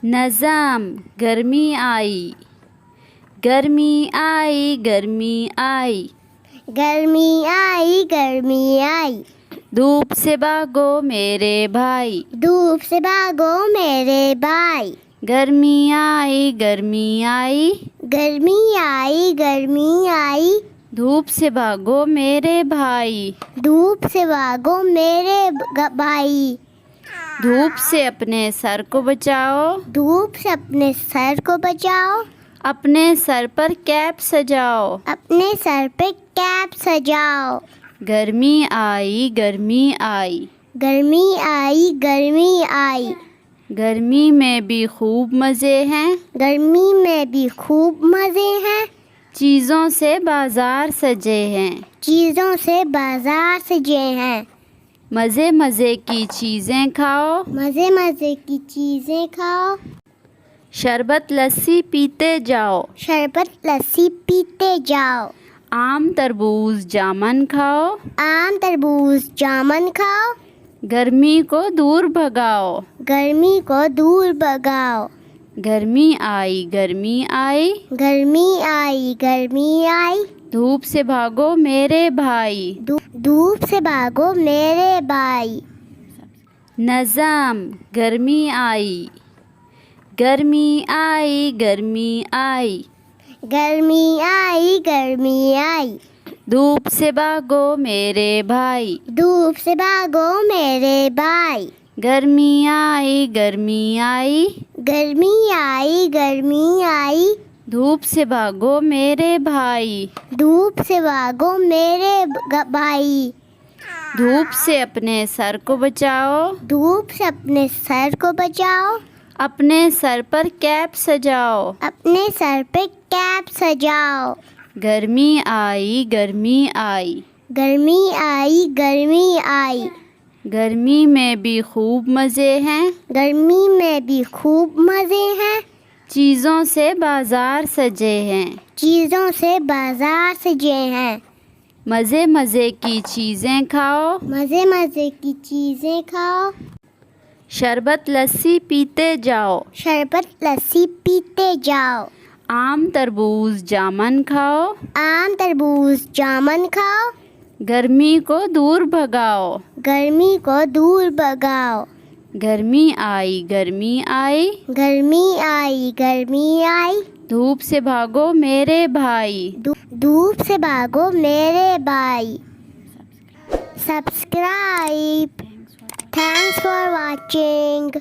نظام گرمی آئی، گرمی آئی، گرمی آئی، گرمی آئی، گرمی آئی، دھوپ سے بھاگو میرے بھائی، دھوپ سے بھاگو میرے بھائی، گرمی آئی، گرمی آئی، گرمی آئی، گرمی آئی، دھوپ سے بھاگو میرے بھائی، دھوپ سے بھاگو میرے بھائی، دھوپ سے اپنے سر کو بچاؤ، دھوپ سے اپنے سر کو بچاؤ، اپنے سر پر کیپ سجاؤ، اپنے سر پہ کیپ سجاؤ، گرمی آئی، گرمی آئی، گرمی آئی، گرمی آئی، گرمی میں بھی خوب مزے ہیں، گرمی میں بھی خوب مزے ہیں، چیزوں سے بازار سجے ہیں، چیزوں سے بازار سجے ہیں، مزے مزے کی چیزیں کھاؤ، مزے مزے کی چیزیں کھاؤ، شربت لسی پیتے جاؤ، شربت لسی پیتے جاؤ، آم تربوز جامن کھاؤ، آم تربوز جامن کھاؤ، گرمی کو دور بھگاؤ، گرمی کو دور بھگاؤ، گرمی آئی، گرمی آئی، گرمی آئی، گرمی آئی، دھوپ سے بھاگو میرے بھائی، دھوپ سے بھاگو میرے بھائی، نظام گرمی آئی، گرمی آئی، گرمی آئی، گرمی آئی، گرمی آئی، دھوپ سے بھاگو میرے بھائی، دھوپ سے بھاگو میرے بھائی، گرمی آئی، گرمی آئی، گرمی آئی، گرمی آئی، دھوپ سے بھاگو میرے بھائی، دھوپ سے بھاگو میرے بھائی، دھوپ سے اپنے سر کو بچاؤ، دھوپ سے اپنے سر کو بچاؤ، اپنے سر پر کیپ سجاؤ، اپنے سر پہ کیپ سجاؤ، گرمی آئی، گرمی آئی، گرمی آئی، گرمی آئی، گرمی میں بھی خوب مزے ہیں، گرمی میں بھی خوب مزے ہیں، چیزوں سے بازار سجے ہیں، چیزوں سے بازار سجے ہیں، مزے مزے کی چیزیں کھاؤ، مزے مزے کی چیزیں کھاؤ، شربت لسی پیتے جاؤ، شربت لسی پیتے جاؤ، آم تربوز جامن کھاؤ، آم تربوز جامن کھاؤ، گرمی کو دور بھگاؤ، گرمی کو دور بھگاؤ، گرمی آئی، گرمی آئی، گرمی آئی، گرمی آئی، دھوپ سے بھاگو میرے بھائی، دھوپ سے بھاگو میرے بھائی، سبسکرائب، تھینکس فار واچنگ.